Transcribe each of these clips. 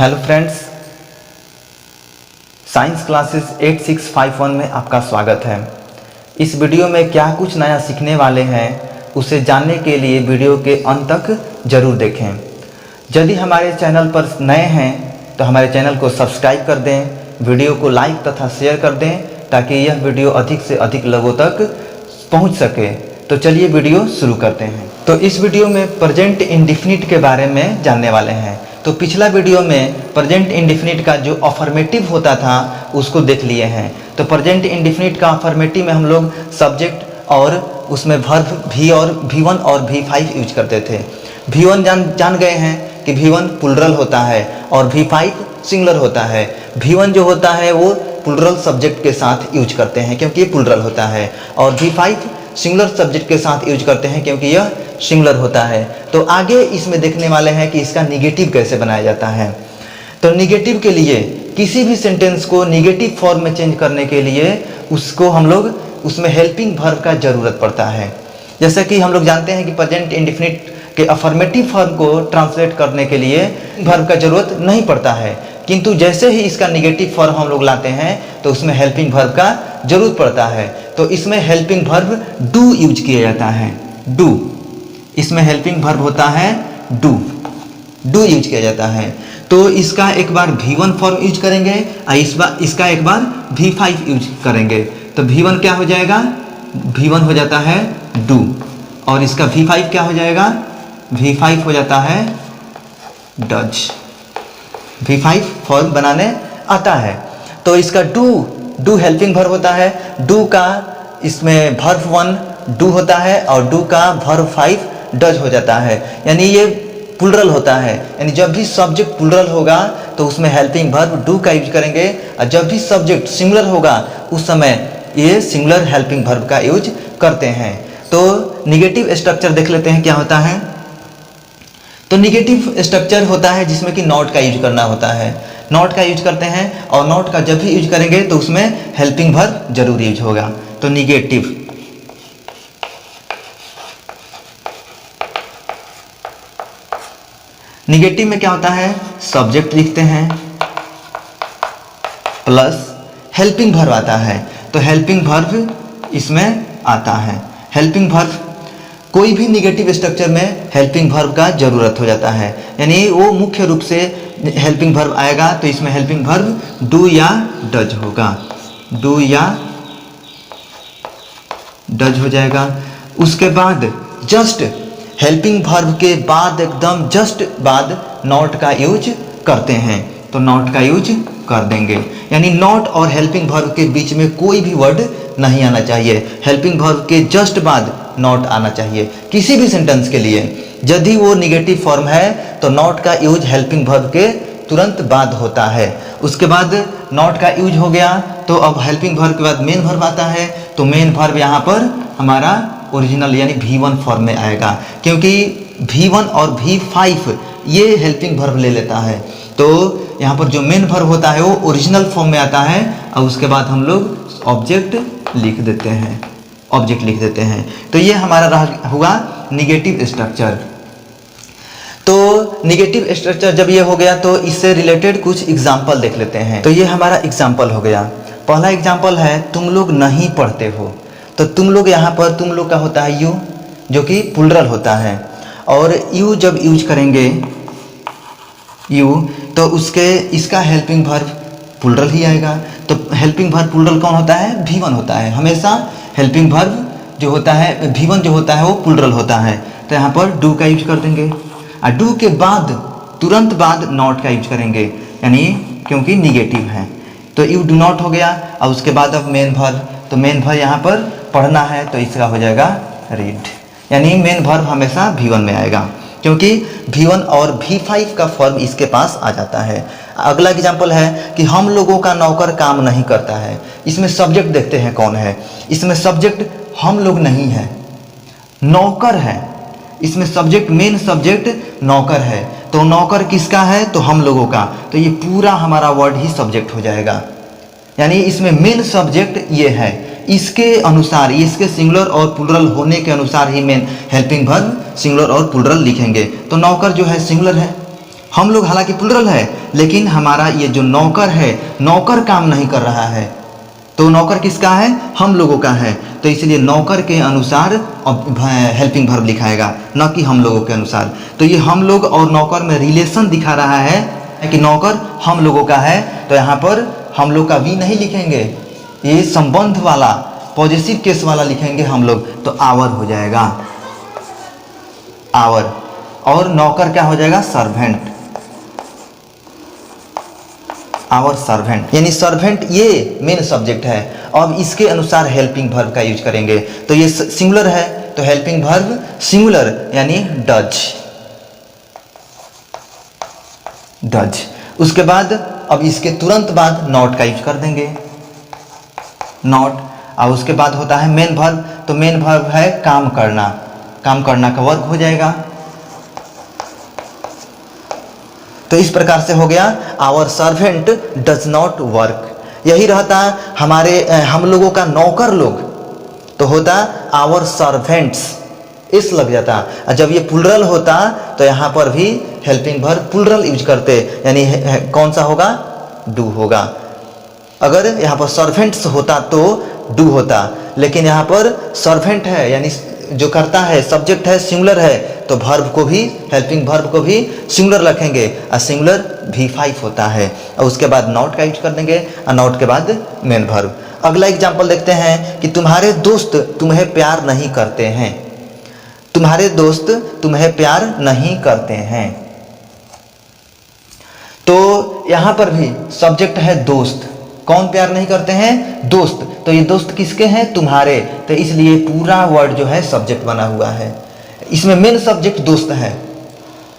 Hello friends, science classes 8651 में आपका स्वागत है। इस वीडियो में क्या कुछ नया सीखने वाले हैं उसे जानने के लिए वीडियो के अंत तक जरूर देखें। यदि हमारे चैनल पर नए हैं तो हमारे चैनल को सब्सक्राइब कर दें, वीडियो को लाइक तथा शेयर कर दें ताकि यह वीडियो अधिक से अधिक लोगों तक पहुंच सके। तो चलिए वीडियो शुरू करते हैं। तो इस वीडियो में प्रेजेंट इंडेफिनिट के बारे में जानने वाले हैं। तो पिछला वीडियो में प्रेजेंट इंडेफिनिट का जो अफर्मेटिव होता था उसको देख लिए हैं। तो प्रेजेंट इंडेफिनिट का अफर्मेटिव में हम लोग सब्जेक्ट और उसमें वर्ब भी और V1 और V5 यूज करते थे। V1 जान गए हैं कि V1 प्लुरल होता है और V5 सिंगुलर होता है। V1 जो होता है वो प्लुरल सब्जेक्ट के साथ यूज करते हैं क्योंकि ये प्लुरल होता है, और V5 सिंगुलर सब्जेक्ट के साथ यूज करते हैं क्योंकि यह सिंगुलर होता है। तो आगे इसमें देखने वाले हैं कि इसका निगेटिव कैसे बनाया जाता है। तो निगेटिव के लिए किसी भी सेंटेंस को निगेटिव फॉर्म में चेंज करने के लिए उसको हम लोग उसमें हेल्पिंग वर्ब का ज़रूरत पड़ता है। जैसे कि हम लोग जानते हैं कि प्रेजेंट इंडेफिनिट के अफर्मेटिव फॉर्म को ट्रांसलेट करने के लिए वर्ब का ज़रूरत नहीं पड़ता है, किंतु जैसे ही इसका निगेटिव फॉर्म हम लोग लाते हैं तो उसमें हेल्पिंग वर्ब का जरूरत पड़ता है। तो इसमें हेल्पिंग वर्ब डू यूज किया जाता है। डू, इसमें हेल्पिंग वर्ब होता है डू यूज किया जाता है। तो इसका एक बार V1 फॉर्म यूज करेंगे और इसका एक बार V5 यूज करेंगे। तो V1 क्या हो जाएगा? V1 हो जाता है डू, और इसका V5 क्या हो जाएगा? V5 हो जाता है डज। V5 फॉर्म बनाने आता है। तो इसका डू हेल्पिंग वर्ब होता है। डू का इसमें वर्ब 1 डू होता है और डू का वर्ब 5 डज हो जाता है, यानी ये प्लुरल होता है। यानी जब भी सब्जेक्ट प्लुरल होगा तो उसमें हेल्पिंग वर्ब डू का यूज करेंगे, और जब भी सब्जेक्ट सिंगुलर होगा उस समय ये सिंगुलर हेल्पिंग वर्ब का यूज करते हैं। तो निगेटिव स्ट्रक्चर देख लेते हैं क्या होता है। तो निगेटिव स्ट्रक्चर होता है जिसमें कि नॉट का यूज करना होता है। नॉट का यूज करते हैं, और नॉट का जब भी यूज करेंगे तो उसमें हेल्पिंग वर्ब जरूर यूज होगा। तो निगेटिव में क्या होता है? सब्जेक्ट लिखते हैं प्लस हेल्पिंग वर्ब आता है। तो हेल्पिंग वर्ब इसमें आता है। हेल्पिंग वर्ब कोई भी निगेटिव स्ट्रक्चर में हेल्पिंग वर्ब का जरूरत हो जाता है, यानी वो मुख्य रूप से हेल्पिंग वर्ब आएगा। तो इसमें हेल्पिंग वर्ब डू या डज होगा। डू या डज हो जाएगा। उसके बाद जस्ट हेल्पिंग वर्ब के बाद एकदम जस्ट बाद नॉट का यूज करते हैं। तो नॉट का यूज कर देंगे, यानी नॉट और हेल्पिंग वर्ब के बीच में कोई भी वर्ड नहीं आना चाहिए। हेल्पिंग वर्ब के जस्ट बाद नॉट आना चाहिए किसी भी सेंटेंस के लिए। यदि वो निगेटिव फॉर्म है तो नॉट का यूज हेल्पिंग वर्ब के तुरंत बाद होता है। उसके बाद नॉट का यूज हो गया तो अब हेल्पिंग वर्ब के बाद मेन वर्ब आता है। तो मेन वर्ब यहाँ पर हमारा ओरिजिनल यानी V1 फॉर्म में आएगा, क्योंकि V1 और V5 ये हेल्पिंग वर्ब ले लेता है। तो यहाँ पर जो मेन वर्ब होता है वो ओरिजिनल फॉर्म में आता है, और उसके बाद हम लोग ऑब्जेक्ट लिख देते हैं। तो ये हमारा हुआ निगेटिव स्ट्रक्चर। तो निगेटिव स्ट्रक्चर जब ये हो गया तो इससे रिलेटेड कुछ एग्जाम्पल देख लेते हैं। तो ये हमारा एग्जाम्पल हो गया। पहला एग्जाम्पल है तुम लोग नहीं पढ़ते हो। तो तुम लोग यहाँ पर तुम लोग का होता है यू, जो कि प्लुरल होता है, और यू जब यूज करेंगे यू तो इसका हेल्पिंग वर्ब प्लुरल ही आएगा। तो हेल्पिंग वर्ब प्लुरल कौन होता है? V1 होता है। हमेशा हेल्पिंग वर्ब जो होता है V1 जो होता है वो प्लुरल होता है। तो यहाँ पर डू का यूज कर देंगे, और डू के बाद तुरंत बाद नॉट का यूज करेंगे, यानी क्योंकि निगेटिव है। तो यू डू नॉट हो गया, और उसके बाद अब मेन वर्ब। तो मेन वर्ब यहाँ पर पढ़ना है तो इसका हो जाएगा रीड, यानी मेन वर्ब हमेशा V1 में आएगा क्योंकि V1 और V5 का फॉर्म इसके पास आ जाता है। अगला एग्जाम्पल है कि हम लोगों का नौकर काम नहीं करता है। इसमें सब्जेक्ट देखते हैं कौन है। इसमें सब्जेक्ट हम लोग नहीं है, नौकर है। इसमें सब्जेक्ट मेन सब्जेक्ट नौकर है। तो नौकर किसका है? तो हम लोगों का। तो ये पूरा हमारा वर्ड ही सब्जेक्ट हो जाएगा, यानी इसमें मेन सब्जेक्ट ये है। इसके अनुसार, इसके सिंगुलर और प्लुरल होने के अनुसार ही मेन हेल्पिंग वर्ब सिंगुलर और प्लुरल लिखेंगे। तो नौकर जो है सिंगुलर है, हम लोग हालांकि प्लुरल है, लेकिन हमारा ये जो नौकर है, नौकर काम नहीं कर रहा है, तो नौकर किसका है? हम लोगों का है। तो इसलिए नौकर के अनुसार हेल्पिंग वर्ब लिखाएगा, न कि हम लोगों के अनुसार। तो ये हम लोग और नौकर में रिलेशन दिखा रहा है कि नौकर हम लोगों का है। तो यहाँ पर हम लोग का वी नहीं लिखेंगे, ये संबंध वाला पॉजिटिव केस वाला लिखेंगे हम लोग, तो आवर हो जाएगा, आवर। और नौकर क्या हो जाएगा? Servant, our servant. यानी सर्वेंट ये मेन सब्जेक्ट है। अब इसके अनुसार हेल्पिंग वर्ब का यूज करेंगे। तो ये सिंगुलर है, तो हेल्पिंग वर्ब सिंगुलर यानी डज, डज। उसके बाद अब इसके तुरंत बाद नॉट का यूज कर देंगे, नॉट। और उसके बाद होता है मेन वर्ब, तो मेन वर्ब है काम करना, काम करना का वर्ब हो जाएगा। तो इस प्रकार से हो गया our servant does not work. यही रहता हमारे हम लोगों का नौकर लोग, तो होता आवर सर्वेंट्स, इस लग जाता। और जब ये प्लुरल होता तो यहाँ पर भी हेल्पिंग वर्ब प्लुरल यूज करते, यानी कौन सा होगा? डू होगा। अगर यहाँ पर सर्वेंट्स होता तो डू होता, लेकिन यहाँ पर सर्वेंट है, यानी जो करता है सब्जेक्ट है, सिंगुलर है, तो वर्ब को भी, हेल्पिंग वर्ब को भी सिंगुलर रखेंगे, और सिंगुलर V5 होता है। और उसके बाद नॉट का यूज कर देंगे, और नॉट के बाद मेन वर्ब। अगला एग्जांपल देखते हैं कि तुम्हारे दोस्त तुम्हें प्यार नहीं करते हैं, तुम्हारे दोस्त तुम्हें प्यार नहीं करते हैं। तो यहाँ पर भी सब्जेक्ट है दोस्त, कौन प्यार नहीं करते हैं? दोस्त। तो ये दोस्त किसके हैं? तुम्हारे। तो इसलिए पूरा वर्ड जो है सब्जेक्ट बना हुआ है। इसमें मेन सब्जेक्ट दोस्त है।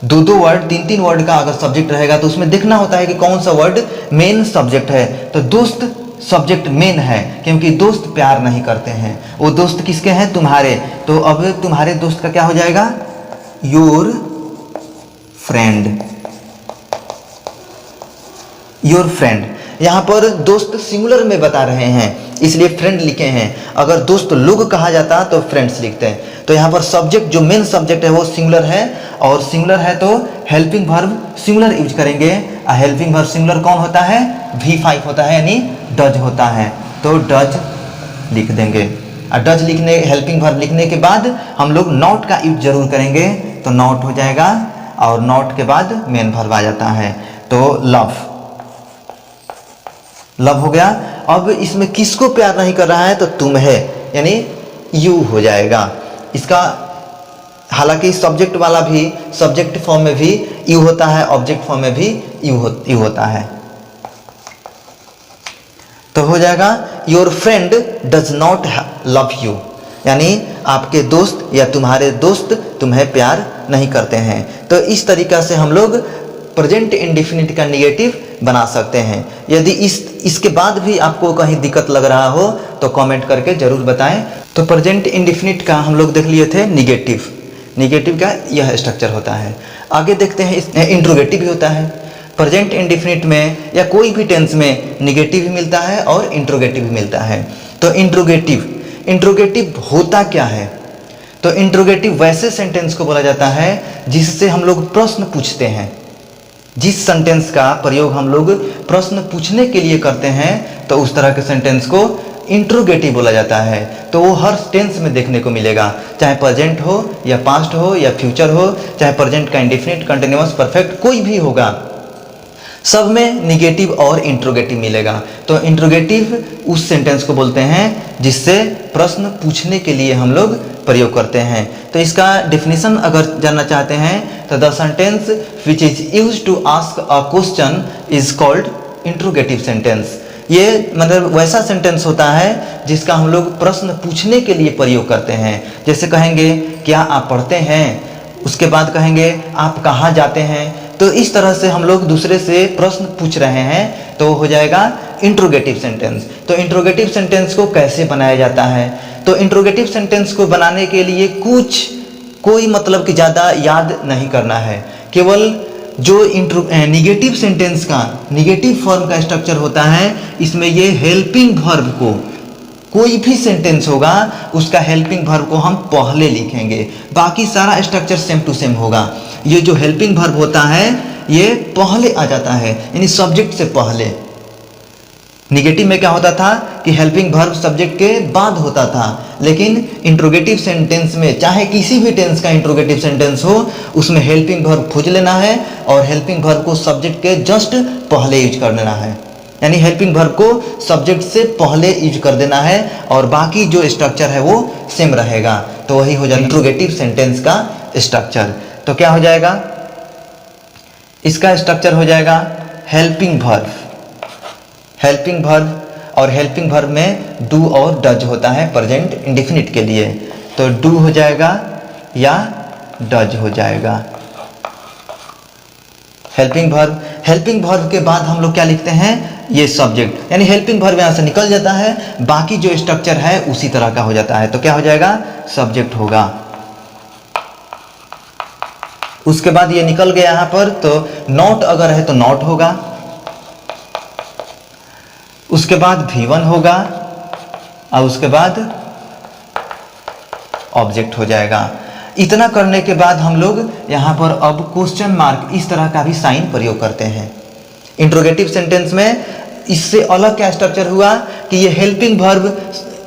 दो दो वर्ड, तीन तीन वर्ड का अगर सब्जेक्ट रहेगा तो उसमें देखना होता है कि कौन सा वर्ड मेन सब्जेक्ट है। तो दोस्त सब्जेक्ट मेन है, क्योंकि दोस्त प्यार नहीं करते हैं। वो दोस्त किसके हैं? तुम्हारे। तो अब तुम्हारे दोस्त का क्या हो जाएगा? Your friend, your friend. यहाँ पर दोस्त सिंगुलर में बता रहे हैं, इसलिए फ्रेंड लिखे हैं। अगर दोस्त लोग कहा जाता तो फ्रेंड्स लिखते हैं। तो यहाँ पर सब्जेक्ट जो मेन सब्जेक्ट है वो सिंगुलर है, और सिंगुलर है तो हेल्पिंग वर्ब सिंगुलर यूज करेंगे। हेल्पिंग वर्ब सिंगुलर कौन होता है? V5 होता है, यानी डज होता है। तो डज लिख देंगे। और डज लिखने, हेल्पिंग वर्ब लिखने के बाद हम लोग नॉट का यूज जरूर करेंगे, तो नॉट हो जाएगा। और नॉट के बाद मेन वर्ब आ जाता है, तो लव, लव हो गया। अब इसमें किसको प्यार नहीं कर रहा है? तो तुम्हें, यानी यू हो जाएगा इसका। हालांकि सब्जेक्ट वाला भी, सब्जेक्ट फॉर्म में भी यू होता है, ऑब्जेक्ट फॉर्म में भी यू होता है। तो हो जाएगा your friend does not love you, यानी आपके दोस्त या तुम्हारे दोस्त तुम्हें प्यार नहीं करते हैं। तो इस तरीका से हम लोग प्रेजेंट इंडेफिनिट का निगेटिव बना सकते हैं। यदि इसके बाद भी आपको कहीं दिक्कत लग रहा हो तो कमेंट करके जरूर बताएं। तो प्रेजेंट इंडेफिनिट का हम लोग देख लिए थे निगेटिव, निगेटिव का यह स्ट्रक्चर होता है। आगे देखते हैं इंट्रोगेटिव भी होता है। प्रेजेंट इंडेफिनिट में या कोई भी टेंस में निगेटिव भी मिलता है और इंट्रोगेटिव भी मिलता है। तो इंट्रोगेटिव, इंट्रोगेटिव होता क्या है? तो इंट्रोगेटिव वैसे सेंटेंस को बोला जाता है जिससे हम लोग प्रश्न पूछते हैं। जिस सेंटेंस का प्रयोग हम लोग प्रश्न पूछने के लिए करते हैं तो उस तरह के सेंटेंस को इंट्रोगेटिव बोला जाता है। तो वो हर टेंस में देखने को मिलेगा, चाहे प्रेजेंट हो या पास्ट हो या फ्यूचर हो, चाहे प्रेजेंट का इंडेफिनिट, कंटिन्यूअस, परफेक्ट कोई भी होगा, सब में निगेटिव और इंट्रोगेटिव मिलेगा। तो इंट्रोगेटिव उस सेंटेंस को बोलते हैं जिससे प्रश्न पूछने के लिए हम लोग प्रयोग करते हैं। तो इसका डेफिनेशन अगर जानना चाहते हैं तो the sentence which is used to ask a question is called interrogative sentence. ये मतलब वैसा सेंटेंस होता है जिसका हम लोग प्रश्न पूछने के लिए प्रयोग करते हैं। जैसे कहेंगे क्या आप पढ़ते हैं, उसके बाद कहेंगे आप कहाँ जाते हैं। तो इस तरह से हम लोग दूसरे से प्रश्न पूछ रहे हैं तो हो जाएगा इंट्रोगेटिव सेंटेंस। तो इंट्रोगेटिव सेंटेंस को कैसे बनाया जाता है? तो इंट्रोगेटिव सेंटेंस को बनाने के लिए कोई मतलब कि ज़्यादा याद नहीं करना है। केवल जो निगेटिव सेंटेंस का निगेटिव फॉर्म का स्ट्रक्चर होता है, इसमें ये हेल्पिंग वर्ब को, कोई भी सेंटेंस होगा उसका हेल्पिंग वर्ब को हम पहले लिखेंगे, बाकी सारा स्ट्रक्चर सेम टू सेम होगा। ये जो हेल्पिंग वर्ब होता है ये पहले आ जाता है, यानी सब्जेक्ट से पहले। निगेटिव में क्या होता था कि हेल्पिंग वर्ब सब्जेक्ट के बाद होता था, लेकिन इंट्रोगेटिव सेंटेंस में चाहे किसी भी टेंस का इंट्रोगेटिव सेंटेंस हो, उसमें हेल्पिंग वर्ब खोज लेना है और हेल्पिंग वर्ब को सब्जेक्ट के जस्ट पहले यूज कर देना है, यानी हेल्पिंग वर्ब को सब्जेक्ट से पहले यूज कर देना है और बाकी जो स्ट्रक्चर है वो सेम रहेगा। तो वही हो जाएगा इंट्रोगेटिव सेंटेंस का स्ट्रक्चर। तो क्या हो जाएगा, इसका स्ट्रक्चर हो जाएगा हेल्पिंग वर्ब, हेल्पिंग वर्ब, और हेल्पिंग वर्ब में डू और डज होता है प्रेजेंट इंडेफिनिट के लिए। तो डू हो जाएगा या डज हो जाएगा हेल्पिंग वर्ब। हेल्पिंग वर्ब के बाद हम लोग क्या लिखते हैं, ये सब्जेक्ट, यानी हेल्पिंग वर्ब यहाँ से निकल जाता है, बाकी जो स्ट्रक्चर है उसी तरह का हो जाता है। तो क्या हो जाएगा, सब्जेक्ट होगा। उसके बाद ये निकल गया यहाँ पर, तो नॉट अगर है तो नॉट होगा, उसके बाद V1 होगा और उसके बाद ऑब्जेक्ट हो जाएगा। इतना करने के बाद हम लोग यहाँ पर अब क्वेश्चन मार्क इस तरह का भी साइन प्रयोग करते हैं। इंट्रोगेटिव सेंटेंस में इससे अलग क्या स्ट्रक्चर हुआ कि ये हेल्पिंग वर्ब,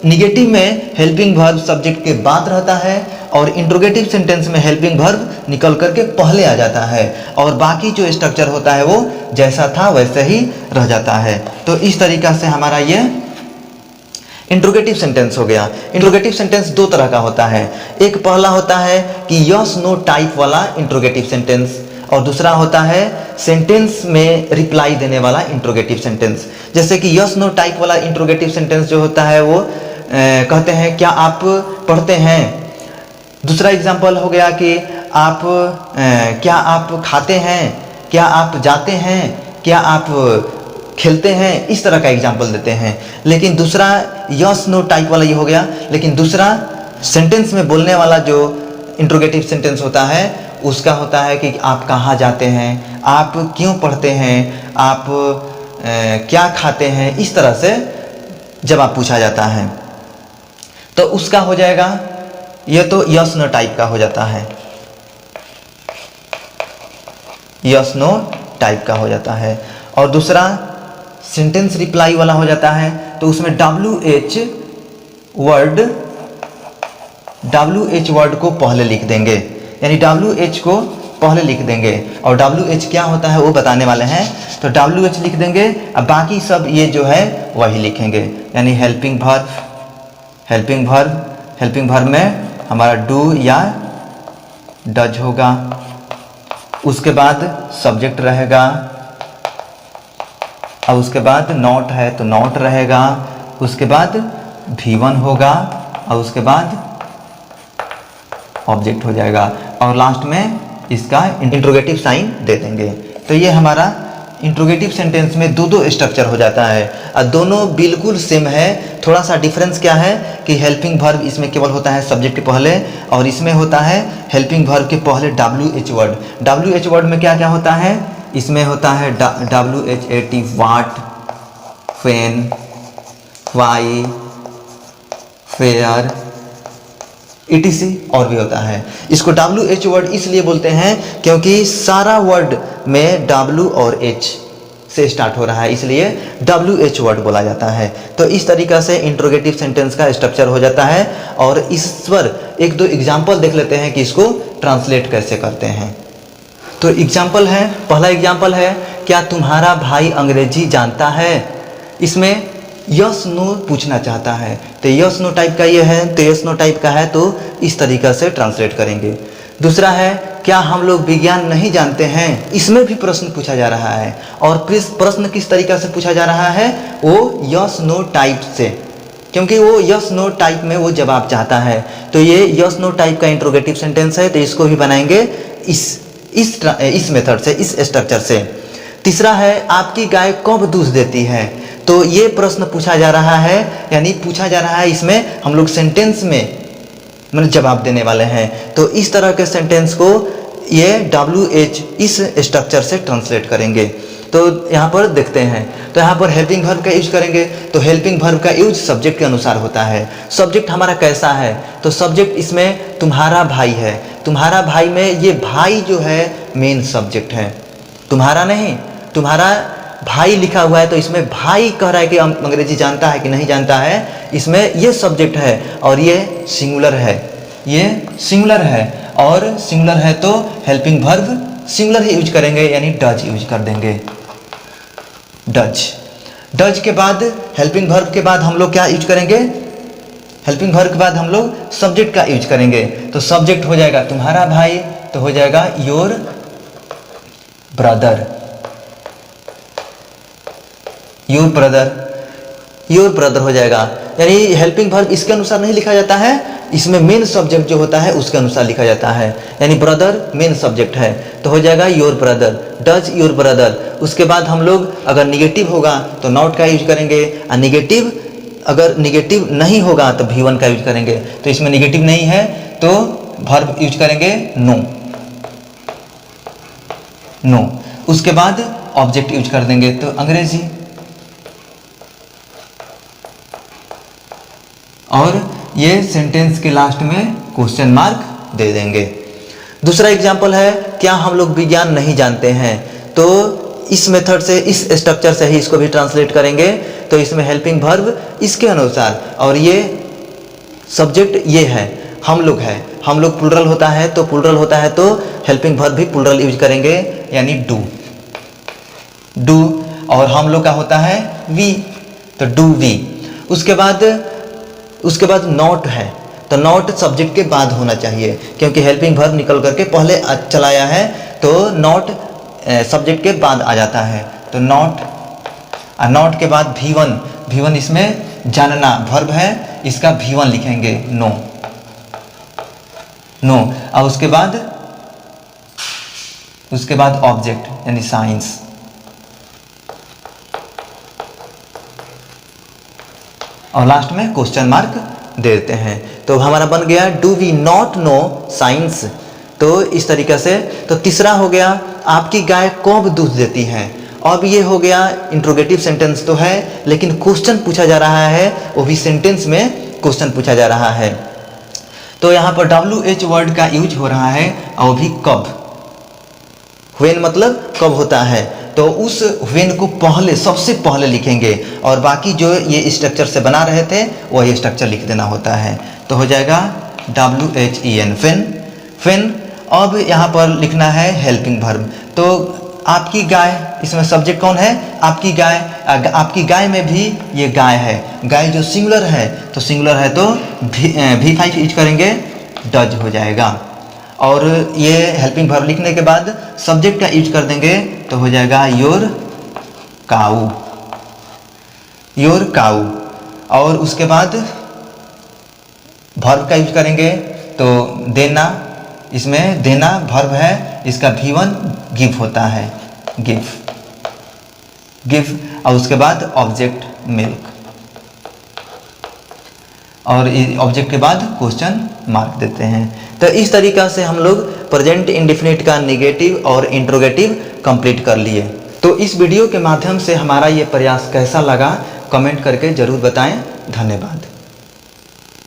निगेटिव में हेल्पिंग वर्ब सब्जेक्ट के बाद रहता है और इंट्रोगेटिव सेंटेंस में हेल्पिंग वर्ब निकल करके पहले आ जाता है और बाकी जो स्ट्रक्चर होता है वो जैसा था वैसे ही रह जाता है। तो इस तरीका से हमारा ये इंट्रोगेटिव सेंटेंस हो गया। इंट्रोगेटिव सेंटेंस दो तरह का होता है, एक पहला होता है कि यस नो टाइप वाला इंट्रोगेटिव सेंटेंस और दूसरा होता है सेंटेंस में रिप्लाई देने वाला इंट्रोगेटिव सेंटेंस। जैसे कि यस नो टाइप वाला इंट्रोगेटिव सेंटेंस जो होता है वो कहते हैं क्या आप पढ़ते हैं। दूसरा एग्जाम्पल हो गया कि आप क्या आप खाते हैं, क्या आप जाते हैं, क्या आप खेलते हैं, इस तरह का एग्जाम्पल देते हैं। लेकिन दूसरा यस नो टाइप वाला ये हो गया, लेकिन दूसरा सेंटेंस में बोलने वाला जो इंट्रोगेटिव सेंटेंस होता है उसका होता है कि आप कहाँ जाते हैं, आप क्यों पढ़ते हैं, आप क्या खाते हैं, इस तरह से जवाब पूछा जाता है। तो उसका हो जाएगा, ये तो यस नो टाइप का हो जाता है, यस नो टाइप का हो जाता है। और दूसरा सेंटेंस रिप्लाई वाला हो जाता है, तो उसमें WH वर्ड को पहले लिख देंगे, यानी WH को पहले लिख देंगे और WH क्या होता है वो बताने वाले हैं। तो WH लिख देंगे, अब बाकी सब ये जो है वही लिखेंगे, यानी helping verb, helping verb, helping verb में हमारा डू या डज होगा, उसके बाद सब्जेक्ट रहेगा और उसके बाद नॉट है तो नॉट रहेगा, उसके बाद V1 होगा और उसके बाद ऑब्जेक्ट हो जाएगा और लास्ट में इसका इंट्रोगेटिव साइन दे देंगे। तो ये हमारा इंट्रोगेटिव सेंटेंस में दो स्ट्रक्चर हो जाता है और दोनों बिल्कुल सेम है। थोड़ा सा डिफरेंस क्या है कि हेल्पिंग वर्ब इसमें केवल होता है सब्जेक्ट के पहले और इसमें होता है हेल्पिंग वर्ब के पहले WH वर्ड। WH वर्ड में क्या क्या होता है, इसमें होता है WHAT, what, when, why, where, ETC और भी होता है। इसको WH वर्ड इसलिए बोलते हैं क्योंकि सारा वर्ड में W और H से स्टार्ट हो रहा है, इसलिए WH वर्ड बोला जाता है। तो इस तरीका से इंट्रोगेटिव सेंटेंस का स्ट्रक्चर हो जाता है और इस पर एक दो एग्जाम्पल देख लेते हैं कि इसको ट्रांसलेट कैसे करते हैं। तो एग्जाम्पल है, पहला एग्जाम्पल है, क्या तुम्हारा भाई अंग्रेजी जानता है। इसमें यस नो पूछना चाहता है, तो यस नो टाइप का ये है, तो यस नो टाइप का है तो इस तरीका से ट्रांसलेट करेंगे। दूसरा है, क्या हम लोग विज्ञान नहीं जानते हैं। इसमें भी प्रश्न पूछा जा रहा है और प्रश्न किस तरीका से पूछा जा रहा है, वो यस नो टाइप से, क्योंकि वो यस नो टाइप में वो जवाब चाहता है। तो ये यस नो टाइप का इंट्रोगेटिव सेंटेंस है, तो इसको भी बनाएंगे इस मेथड से, इस स्ट्रक्चर से। तीसरा है, आपकी गाय कब दूध देती है। तो ये प्रश्न पूछा जा रहा है, यानी पूछा जा रहा है, इसमें हम लोग सेंटेंस में मतलब जवाब देने वाले हैं। तो इस तरह के सेंटेंस को ये WH इस स्ट्रक्चर से ट्रांसलेट करेंगे। तो यहाँ पर देखते हैं, तो यहाँ पर हेल्पिंग वर्ब का यूज करेंगे, तो हेल्पिंग वर्ब का यूज सब्जेक्ट के अनुसार होता है। सब्जेक्ट हमारा कैसा है, तो सब्जेक्ट इसमें तुम्हारा भाई है, तुम्हारा भाई में ये भाई जो है मेन सब्जेक्ट है। तुम्हारा नहीं, तुम्हारा भाई लिखा हुआ है, तो इसमें भाई कह रहा है कि अंग्रेजी जानता है कि नहीं जानता है। इसमें ये सब्जेक्ट है और ये सिंगुलर है, ये सिंगुलर है और सिंगुलर है तो हेल्पिंग वर्ब सिंगुलर ही यूज करेंगे, यानी डज यूज कर देंगे, डज। डज के बाद हेल्पिंग वर्ब के बाद हम लोग क्या यूज करेंगे? हेल्पिंग वर्ब के बाद हम लोग सब्जेक्ट का यूज करेंगे। तो सब्जेक्ट हो जाएगा तुम्हारा भाई, तो हो जाएगा your brother, your brother, your brother हो जाएगा। यानी हेल्पिंग वर्ब इसके अनुसार नहीं लिखा जाता है, इसमें मेन सब्जेक्ट जो होता है उसके अनुसार लिखा जाता है। यानी ब्रदर मेन सब्जेक्ट है, तो हो जाएगा your brother, does your brother. उसके बाद हम लोग अगर निगेटिव होगा तो नॉट का यूज करेंगे, और निगेटिव अगर निगेटिव नहीं होगा तो V1 का यूज करेंगे। तो इसमें निगेटिव नहीं है तो वर्ब यूज करेंगे नो, नो। उसके बाद ऑब्जेक्ट यूज कर देंगे, तो अंग्रेजी, और ये सेंटेंस के लास्ट में क्वेश्चन मार्क दे देंगे। दूसरा एग्जाम्पल है, क्या हम लोग विज्ञान नहीं जानते हैं? तो इस मेथड से, इस स्ट्रक्चर से ही इसको भी ट्रांसलेट करेंगे। तो इसमें हेल्पिंग वर्ब इसके अनुसार, और ये सब्जेक्ट ये है, हम लोग है, हम लोग प्लुरल होता है, तो प्लुरल होता है तो हेल्पिंग वर्ब भी प्लुरल यूज करेंगे, यानी डू, डू। और हम लोग का होता है वी, तो डू वी। उसके बाद नॉट है, तो नॉट सब्जेक्ट के बाद होना चाहिए, क्योंकि हेल्पिंग वर्ब निकल करके पहले चलाया है, तो नॉट सब्जेक्ट के बाद आ जाता है। तो नॉट, और नॉट के बाद V1, V1 इसमें जानना वर्ब है, इसका V1 लिखेंगे, नो, नो। और उसके बाद ऑब्जेक्ट यानी साइंस, और लास्ट में क्वेश्चन मार्क दे देते हैं। तो हमारा बन गया do we not know science. तो इस तरीके से। तो तीसरा हो गया, आपकी गाय कब दूध देती है। अब ये हो गया इंट्रोगेटिव सेंटेंस तो है, लेकिन क्वेश्चन पूछा जा रहा है, वो भी सेंटेंस में क्वेश्चन पूछा जा रहा है। तो यहाँ पर WH वर्ड का यूज हो रहा है, और वो भी कब। व्हेन मतलब कब होता है, तो उस व्हेन को पहले, सबसे पहले लिखेंगे, और बाकी जो ये स्ट्रक्चर से बना रहे थे वही स्ट्रक्चर लिख देना होता है। तो हो जाएगा WHEN, व्हेन, व्हेन। अब यहाँ पर लिखना है हेल्पिंग वर्ब। तो आपकी गाय, इसमें सब्जेक्ट कौन है? आपकी गाय। आपकी गाय में भी ये गाय है, गाय जो सिंगुलर है, तो सिंगुलर है तो V5 यूज करेंगे, डज हो जाएगा। और ये हेल्पिंग वर्ब लिखने के बाद सब्जेक्ट का यूज कर देंगे, तो हो जाएगा योर काऊ, योर काऊ। और उसके बाद वर्ब का यूज करेंगे, तो देना, इसमें देना वर्ब है, इसका V1 गिव होता है, गिव, गिव। और उसके बाद ऑब्जेक्ट मिल्क, और ऑब्जेक्ट के बाद क्वेश्चन मार्क देते हैं। तो इस तरीका से हम लोग प्रेजेंट इंडेफिनिट का नेगेटिव और इंट्रोगेटिव कंप्लीट कर लिए। तो इस वीडियो के माध्यम से हमारा ये प्रयास कैसा लगा, कमेंट करके ज़रूर बताएं। धन्यवाद।